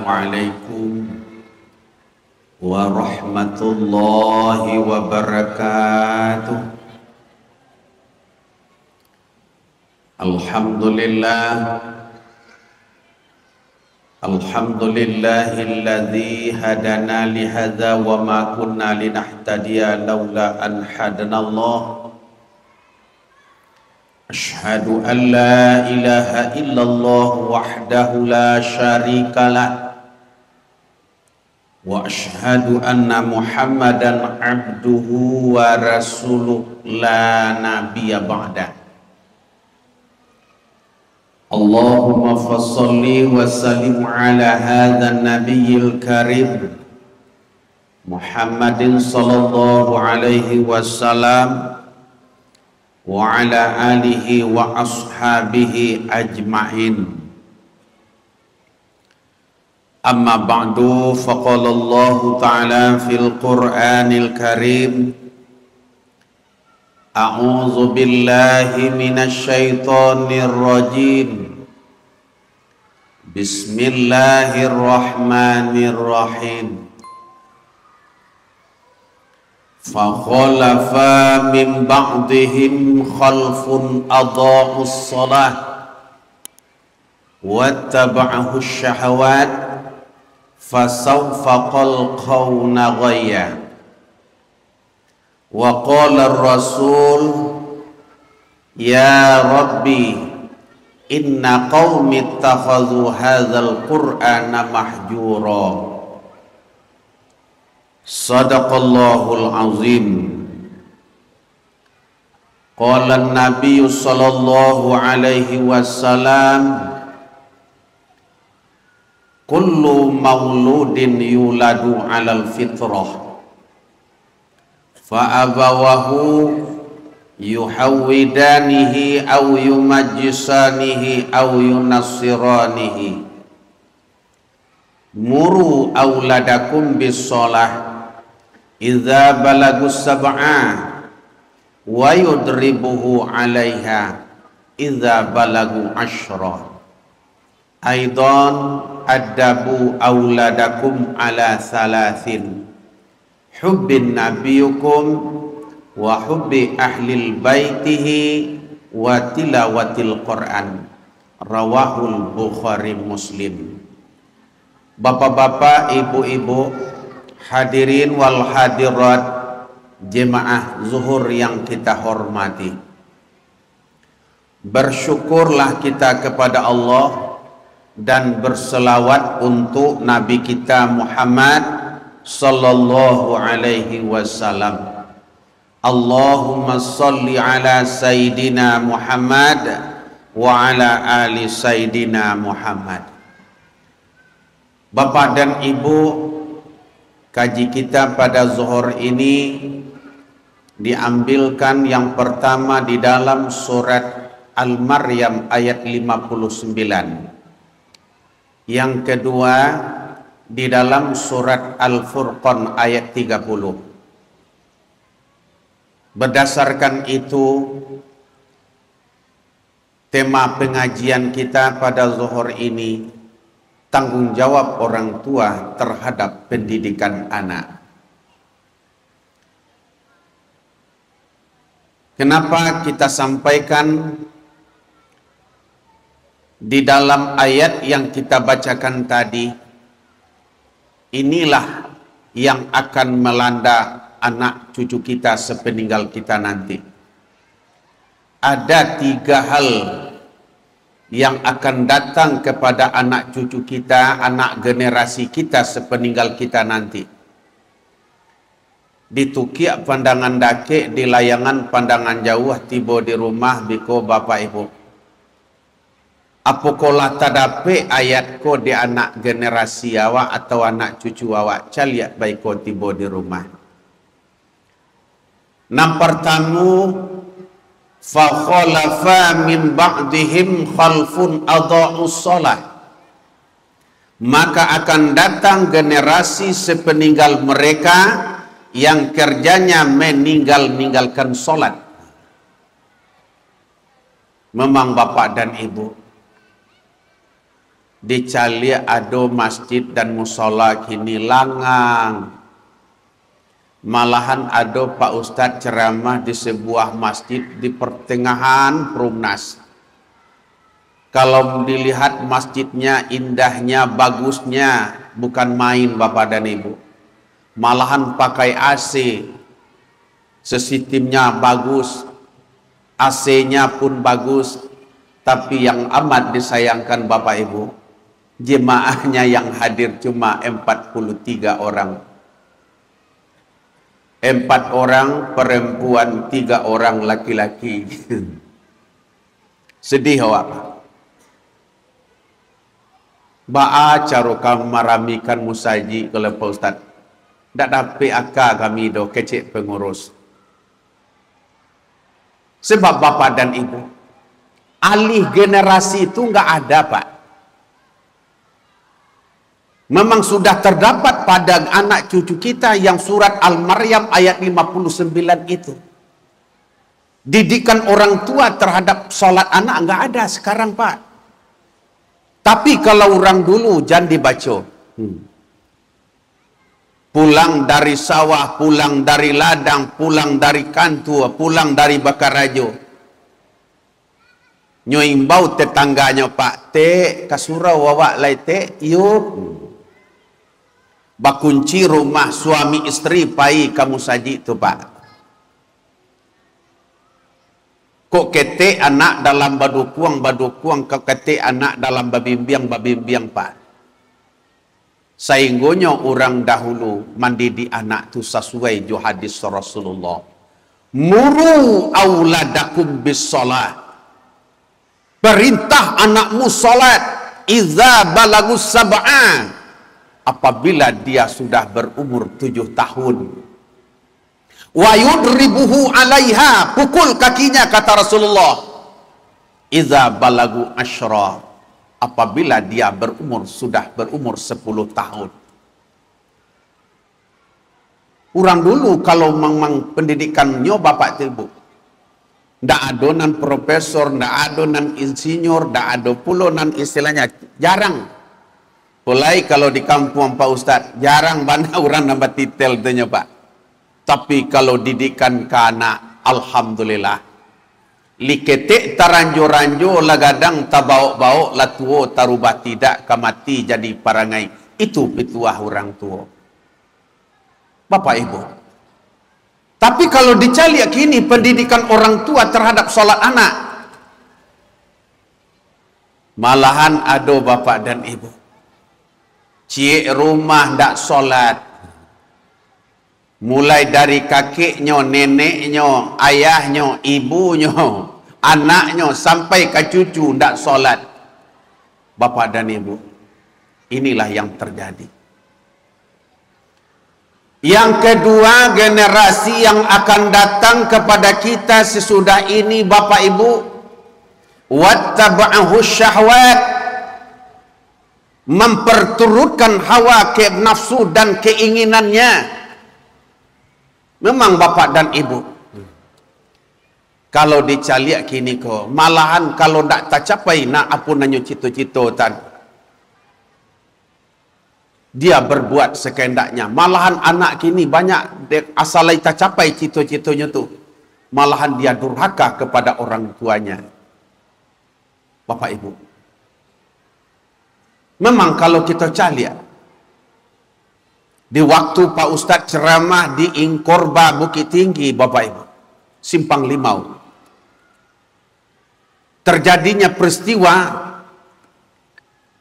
Assalamualaikum warahmatullahi wabarakatuh. Alhamdulillahilladzi hadana lihadza wa ma kunna linahtadiya laula an hadanallah. Asyhadu an la ilaha illallah wahdahu la syarikalah wa asyhadu anna Muhammadan abduhu wa rasuluh la nabiyya ba'da. Allahumma fassalli wa sallim ala hadzal nabiyil karim Muhammadin sallallahu alaihi wasallam wa ala alihi wa ashabihi ajma'in. Amma ba'du, faqala Allah ta'ala fil Qur'anil Karim, a'udzu billahi minasy syaithanir rajim. Bismillahirrahmanirrahim. Fakhalafa min ba'dihim khalfun adha'us shalah wattaba'ahus syahawat fasawfa qalqawna ghayya. Wa qala ar-rasul ya rabbi inna qaumi ittakhadhu hadzal qur'ana mahjura. Sadaqallahul azim. Qala an-nabiy sallallahu alaihi wasallam, kullu mauludin yuladu alal fitrah fa abawahu yuhawwidanihi aw yumajjisanihi aw yunassiranihi. Muru auladakum bis-shalah idza balagus sab'a wa yudribuhu 'alaiha idza balagu 'ashra. Aidan adabu auladakum ala thalathin, hubbin nabiyukum wa hubbi ahlil baitihi wa tilawatil Qur'an. Rawahul Bukhari Muslim. Bapak-bapak, ibu-ibu, hadirin wal hadirat, jemaah zuhur yang kita hormati, bersyukurlah kita kepada Allah dan berselawat untuk Nabi kita Muhammad sallallahu alaihi wasallam. Allahumma salli ala Sayyidina Muhammad wa ala ali Sayyidina Muhammad. Bapak dan Ibu, kaji kita pada zuhur ini diambilkan yang pertama di dalam surat Al-Maryam ayat 59. Yang kedua di dalam surat Al-Furqan ayat 30. Berdasarkan itu, tema pengajian kita pada zuhur ini, tanggung jawab orang tua terhadap pendidikan anak. Kenapa kita sampaikan di dalam ayat yang kita bacakan tadi? Inilah yang akan melanda anak cucu kita sepeninggal kita nanti. Ada 3 hal yang akan datang kepada anak cucu kita, anak generasi kita sepeninggal kita nanti. Ditukiak pandangan dake, di layangan pandangan jauh, tiba di rumah biko bapak ibu. Apokola tadape ayat ko di anak generasi awak atau anak cucu awak, caliak baiko tiba di rumah. Nampar tamu, fakhalafa min ba'dihim khalfun adha'us shalah. Maka akan datang generasi sepeninggal mereka yang kerjanya meninggalkan sholat. Memang bapak dan ibu, Di Cali ada masjid dan musola kini langang. Malahan ada Pak Ustadz ceramah di sebuah masjid di pertengahan Perumnas. Kalau dilihat masjidnya, indahnya, bagusnya, bukan main Bapak dan Ibu. Malahan pakai AC, sistemnya bagus, AC-nya pun bagus. Tapi yang amat disayangkan Bapak Ibu, jemaahnya yang hadir cuma 43 orang. 4 orang perempuan, 3 orang laki-laki. Sedih awak. Ba'a caro maramikan musaji kalau Pak Ustaz. Tak dapat akal kami do kecik pengurus. Sebab Bapak dan Ibu, alih generasi itu enggak ada, Pak. Memang sudah terdapat pada anak cucu kita yang surat Al-Maryam ayat 59 itu. Didikan orang tua terhadap sholat anak enggak ada sekarang, Pak. Tapi kalau orang dulu jangan dibaca. Pulang dari sawah, pulang dari ladang, pulang dari kantor, pulang dari Bakarajo. Nyoimbau tetangganya, Pak, te kasurau wawak lai te, yuk. Bakunci rumah suami istri pai kamu saji tu, Pak. Kok kete anak dalam badukuang, kok kete anak dalam babimbiang, Pak. Sainggonya orang dahulu mandidi anak tu sesuai jo hadis Rasulullah. Muru auladakum bis salat. Perintah anakmu salat idza balagus sab'an, apabila dia sudah berumur 7 tahun. Wa yudribuhu alaiha, pukul kakinya kata Rasulullah. Idza balagu asyra, apabila dia sudah berumur 10 tahun. Orang dulu kalau memang pendidikannya Bapak Ibu, ndak ada nan profesor, ndak ada nan insinyur, ndak ada pula nan istilahnya, jarang. Mulai kalau di kampung Pak Ustadz, jarang mana orang nambah titel tanya, Pak. Tapi kalau didikan ke anak, alhamdulillah. Liketik taranjo-ranjo lagadang tabau-bau latuo tarubah tidak kamati jadi parangai. Itu petuah orang tua. Bapak Ibu. Tapi kalau dicari kini pendidikan orang tua terhadap sholat anak, malahan ada Bapak dan Ibu. Cik rumah ndak sholat. Mulai dari kakeknya, neneknya, ayahnya, ibunya, anaknya, sampai ke cucu ndak sholat. Bapak dan Ibu, inilah yang terjadi. Yang kedua, generasi yang akan datang kepada kita sesudah ini, Bapak Ibu, wattaba'ahu syahwat, memperturutkan hawa ke nafsu dan keinginannya. Memang Bapak dan Ibu, kalau dicaliak kini kok, malahan kalau tak tercapai nak apa nanyo cita-cita tan, dia berbuat sekendaknya. Malahan anak kini banyak asalai tercapai cita-citanya tu, malahan dia durhaka kepada orang tuanya. Bapak Ibu, memang kalau kita caliak, di waktu Pak Ustadz ceramah di Ingkorba Bukit Tinggi, Bapak Ibu, Simpang Limau, terjadinya peristiwa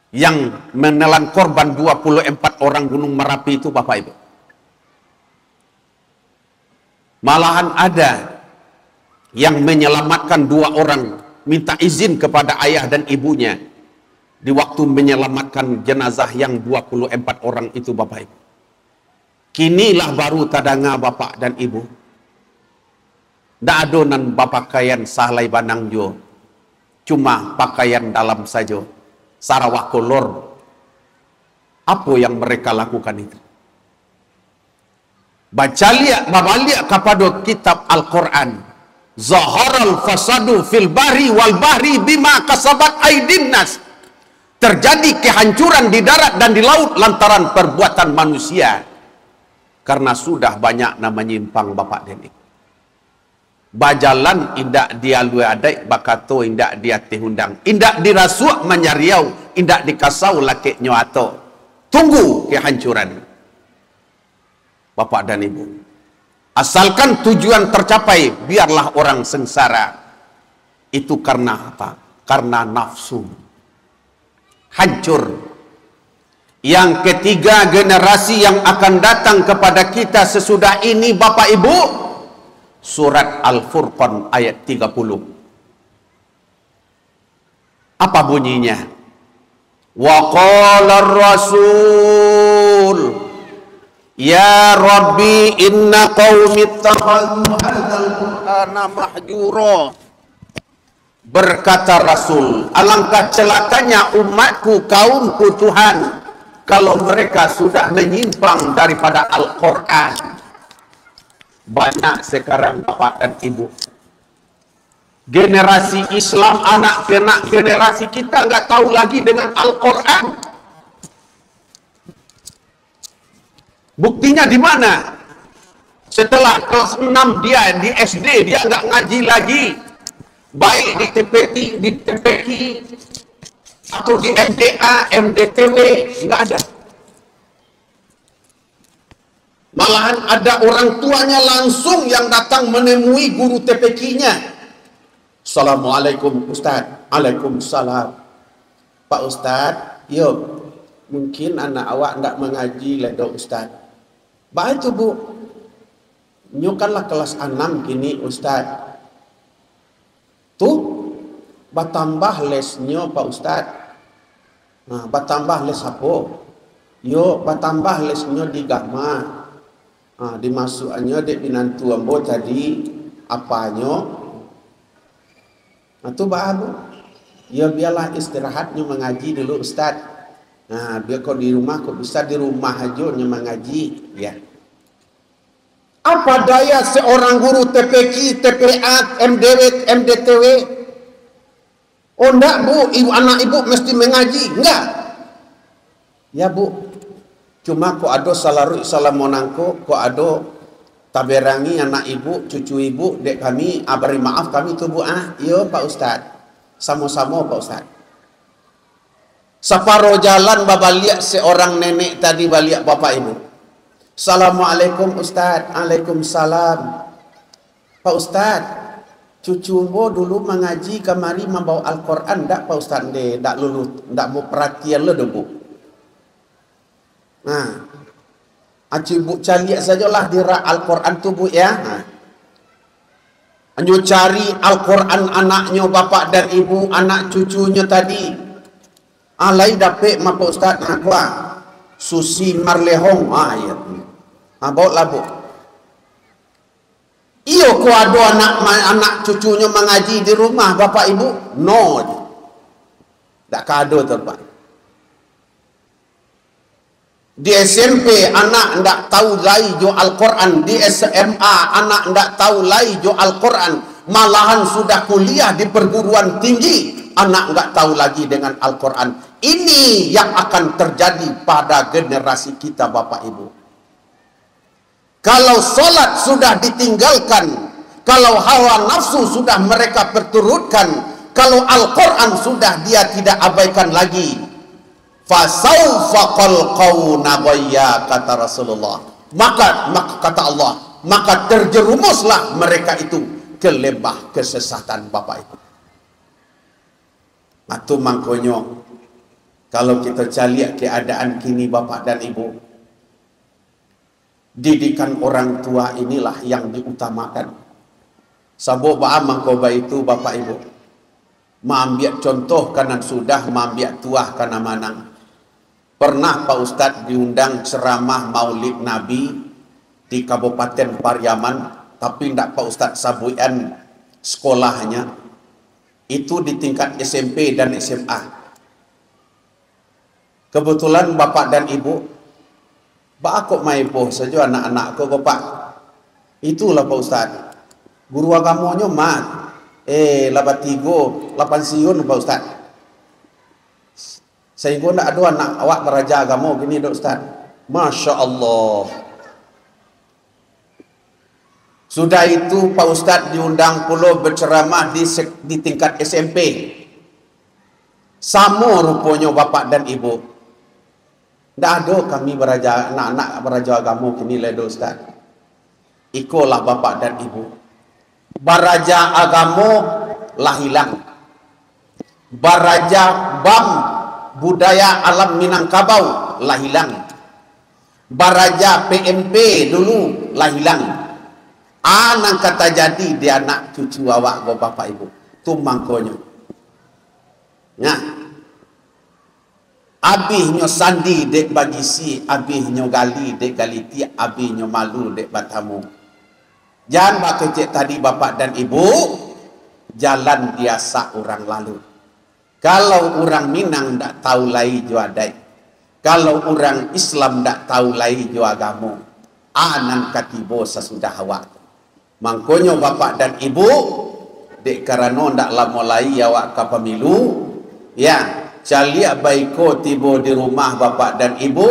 yang menelan korban 24 orang Gunung Merapi itu, Bapak Ibu. Malahan ada yang menyelamatkan 2 orang, minta izin kepada ayah dan ibunya di waktu menyelamatkan jenazah yang 24 orang itu, Bapak Ibu. Kinilah baru tadanga Bapak dan Ibu. Ndak ada nan bapak pakaian sahlai banang jo. Cuma pakaian dalam saja. Sarawak kolor. Apa yang mereka lakukan itu? Baca lihat kepada kitab Al-Quran. Zaharal fasadu fil bahri wal bahri bima kasabat aidin nas. Terjadi kehancuran di darat dan di laut lantaran perbuatan manusia. Karena sudah banyak nama nyimpang bapak denik. Bajalan indak dia lu adai bakato indak dia tihundang. Indak dirasuak menyariau, indak dikasau laki nyoato. Tunggu kehancuran. Bapak dan Ibu. Asalkan tujuan tercapai, biarlah orang sengsara. Itu karena apa? Karena nafsu. Hancur. Yang ketiga, generasi yang akan datang kepada kita sesudah ini Bapak Ibu, surat Al-Furqan ayat 30. Apa bunyinya? Wa qala ar-rasul ya Rabbi inna qaumi ittakhadhu hadzal qur'ana mahjura. Berkata Rasul, alangkah celakanya umatku, kaumku Tuhan, kalau mereka sudah menyimpang daripada Al-Quran. Banyak sekarang Bapak dan Ibu, generasi Islam, anak-anak generasi kita nggak tahu lagi dengan Al-Quran. Buktinya di mana? Setelah kelas 6 dia di SD, dia nggak ngaji lagi. Baik di TPK atau di MDA, MDTW, nggak ada. Malahan ada orang tuanya langsung yang datang menemui guru TPK-nya. Assalamualaikum Ustaz. Waalaikumsalam. Pak Ustaz, yuk, mungkin anak awak ndak mengaji ledo Ustaz. Baik itu Bu. Nyokanlah kelas 6 kini Ustaz. Tuh, batambah lesnya Pak Ustaz. Nah, batambah les apa? Yo, batambah lesnya di Gama. Nah, dimasukannya dek binantu ambo tadi apanya? Nah, tuh baru. Ya biarlah istirahatnya mengaji dulu Ustaz. Nah, biar kau di rumah, kau bisa di rumah aja mengaji, ya. Apa daya seorang guru TPK, TPA, MDW, MDTW? Oh enggak Bu, anak ibu mesti mengaji. Enggak. Ya Bu, cuma kok ada salah monangko, kok ada taberangi anak ibu, cucu ibu, dek kami, beri maaf kami tuh Bu. Iya Pak Ustaz. Sama-sama Pak Ustaz. Separo jalan babaliak seorang nenek tadi baliak Bapak Ibu. Assalamualaikum Ustaz. Waalaikumsalam. Pak Ustaz, cucu mbo dulu mengaji kemari membawa Al-Quran ndak Pak Ustaz? Ndak lulu, ndak mau perhatian lo Bu. Nah, aci Bu cari sajalah di Al-Quran tu Bu ya. Nah. Anyo cari Al-Quran anaknya Bapak dan Ibu, anak cucunya tadi. Alai dapet ma Pak Ustaz apa? Susi Marlehong ayat. Bawa lah Bu. Iyo ko ada anak cucunya mengaji di rumah Bapak Ibu? No. Tak kado tu Pak. Di SMP anak ndak tahu lai jo Al-Quran, di SMA anak ndak tahu lai jo Al-Quran, malahan sudah kuliah di perguruan tinggi, anak nggak tahu lagi dengan Al-Quran. Ini yang akan terjadi pada generasi kita Bapak Ibu. Kalau solat sudah ditinggalkan, kalau hawa nafsu sudah mereka perturutkan, kalau Al-Quran sudah dia tidak abaikan lagi, fasaufa qalqauna ghayya, kata Rasulullah. Maka kata Allah, maka terjerumuslah mereka itu ke lembah kesesatan Bapak Ibu. Itu mangkonyo kalau kita caliak keadaan kini Bapak dan Ibu, didikan orang tua inilah yang diutamakan. Sabuk ba'a mangkoba itu Bapak Ibu, maambiak contoh kanan sudah, maambiak tuah kana manang. Pernah Pak Ustadz diundang ceramah Maulid Nabi di Kabupaten Pariaman, tapi tidak Pak Ustadz sabuian sekolahnya, itu di tingkat SMP dan SMA. Kebetulan Bapak dan Ibu, kok maipoh saja anak-anak kok Pak. Itulah Pak Ustadz, guru agamanya mat. 83, 8 siun Pak Ustadz. Sehingga nak ada anak awak beraja agama gini dok Ustaz. Masya Allah. Sudah itu Pak Ustaz diundang pula berceramah di tingkat SMP. Sama rupanya bapak dan ibu. Tidak ada kami beraja, anak-anak beraja agama kini lah dok Ustaz. Ikolah bapak dan ibu. Baraja agama lah hilang. Baraja BAM budaya alam Minangkabau lah hilang. Baraja PMP dulu lah hilang. Nang kata jadi dia anak cucu awak go bapak ibu. Tu mangkonyo. Nah. Abihnya sandi dek bagi si, abihnya gali dek gali tiak, abihnya malu dek batamu. Jangan bak kecek tadi bapak dan ibu, jalan biasa orang lalu. Kalau orang Minang ndak tahu lai jo adai. Kalau orang Islam ndak tahu lai jo agama. Anan katibo sesudah awak. Mangkonyo bapak dan ibu, dek karena ndak lama lai awak ke pemilu, ya. Calia baiko tibo di rumah bapak dan ibu,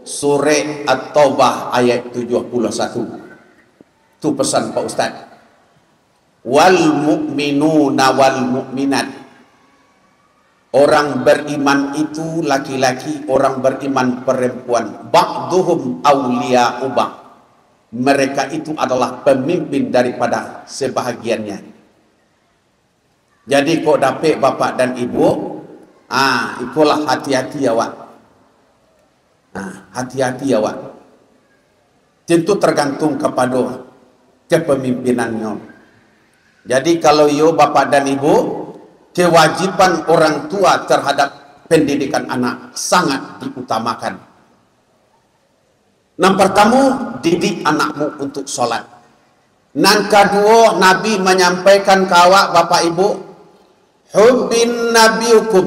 surah At-Taubah ayat 71. Itu pesan Pak Ustaz. Wal mu'minuna wal mu'minat. Orang beriman itu laki-laki, orang beriman perempuan. Ba'duhum awliya'u ba'd. Mereka itu adalah pemimpin daripada sebahagiannya. Jadi kok dapet bapak dan ibu, itulah hati-hati awak. Hati-hati awak. Tentu tergantung kepada kepemimpinannya. Jadi kalau yo bapak dan ibu, kewajiban orang tua terhadap pendidikan anak sangat diutamakan. Yang pertama, didik anakmu untuk sholat. Yang kedua, Nabi menyampaikan ke awak bapak ibu, hubbin nabiyukum,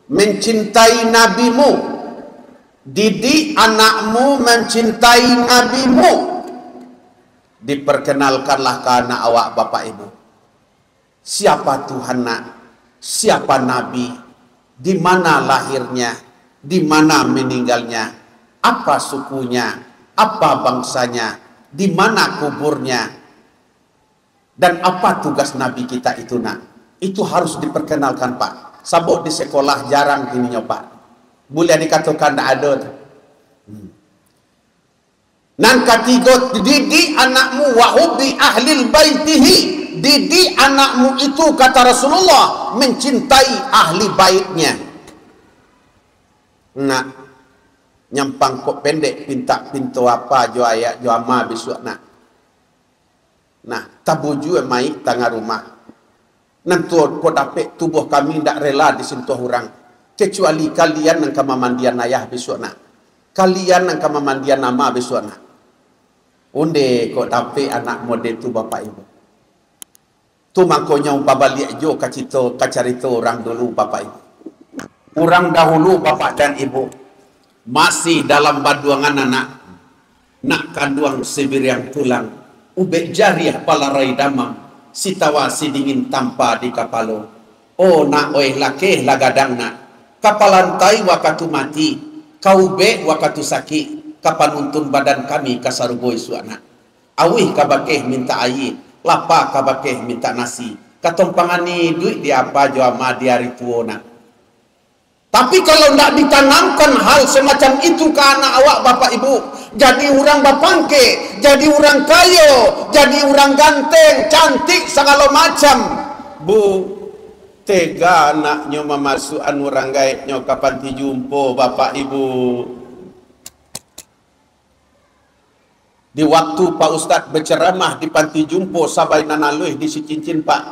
mencintai nabimu, didik anakmu mencintai nabimu. Diperkenalkanlah ke anak awak bapak ibu, siapa Tuhan nak, siapa nabi, di mana lahirnya, di mana meninggalnya, apa sukunya, apa bangsanya, di mana kuburnya, dan apa tugas nabi kita itu nak. Itu harus diperkenalkan Pak. Sabuk di sekolah jarang gini Pak. Boleh dikatakan tidak ada. Nan ketiga, didik anakmu wa hubbi ahlil baitihi. Didik anakmu itu kata Rasulullah mencintai ahli baitnya. Nak nyampang kok pendek pinta pintu apa jo ayat jo ama besok nak. Nah, tabuju mai tengah rumah. Nanti kau dapat tubuh kami tidak rela disentuh orang. Kecuali kalian yang kemamandian ayah besok nak. Kalian yang kemamandian nama besok nak. Unde kau dapat anak model tu bapak ibu. Tu makanya umpah balik jo kacarito orang dulu bapak ibu. Orang dahulu bapak dan ibu masih dalam baduangan anak. Nak kanduang sebiriang tulang. Ubek jariah palarai damang. Sitawa si dingin tanpa di kapalo. Oh nak oi lakeh lagadang nak. Kapalantai wakatu mati. Kau be wakatu sakit. Kapanuntun badan kami kasarugoi suana. Awih kabakeh minta air. Lapa kabakeh minta nasi. Katompangani duit di apa jama di hari tua nak. Tapi kalau tidak ditanamkan hal semacam itu ke anak awak bapak ibu, jadi orang bapangke, jadi orang kaya, jadi orang ganteng, cantik segala macam. Bu, tega anaknya memasukkan orang gaibnya kapan dijumpa bapak ibu. Di waktu Pak Ustadz berceramah di panti jumpo sabai nanaluih di si cincin Pak,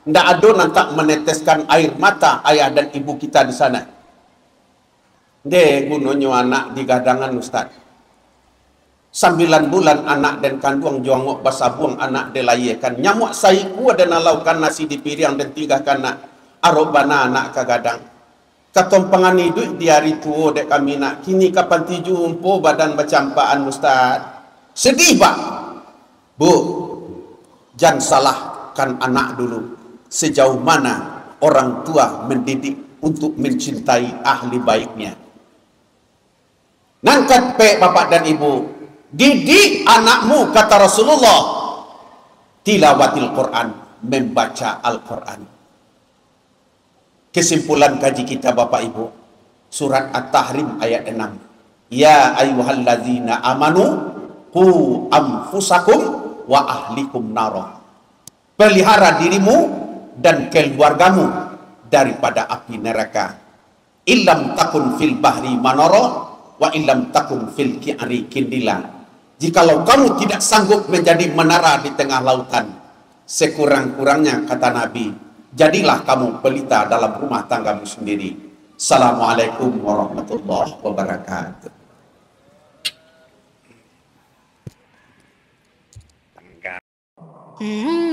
tidak ada nantak meneteskan air mata ayah dan ibu kita di sana. Dia gunanya anak di gadangan Ustaz. 9 bulan anak dan kandung juangok basabuang anak delayakan. Nyamuk saiku ada nalaukan nasi di piring dan 3 kanak. Arobana anak ke gadang. Katompangan hidup di hari tua dek kami nak. Kini kapan tijumpo badan bercampaan Ustaz. Sedih Pak. Bu, jangan salahkan anak dulu. Sejauh mana orang tua mendidik untuk mencintai ahli baiknya. Nangkat bapak dan ibu, didik anakmu, kata Rasulullah, tilawatil Quran, membaca Al-Quran. Kesimpulan kaji kita bapak ibu, surat At-Tahrim ayat 6. Ya ayyuhalladzina amanu qu anfusakum wa ahlikum nara. Pelihara dirimu dan keluargamu daripada api neraka. Illam takun fil bahri manara wa illam takun fil ki'ri kindila. Jikalau kamu tidak sanggup menjadi menara di tengah lautan, sekurang-kurangnya kata Nabi, jadilah kamu pelita dalam rumah tanggamu sendiri. Assalamualaikum warahmatullahi wabarakatuh. Mm-hmm.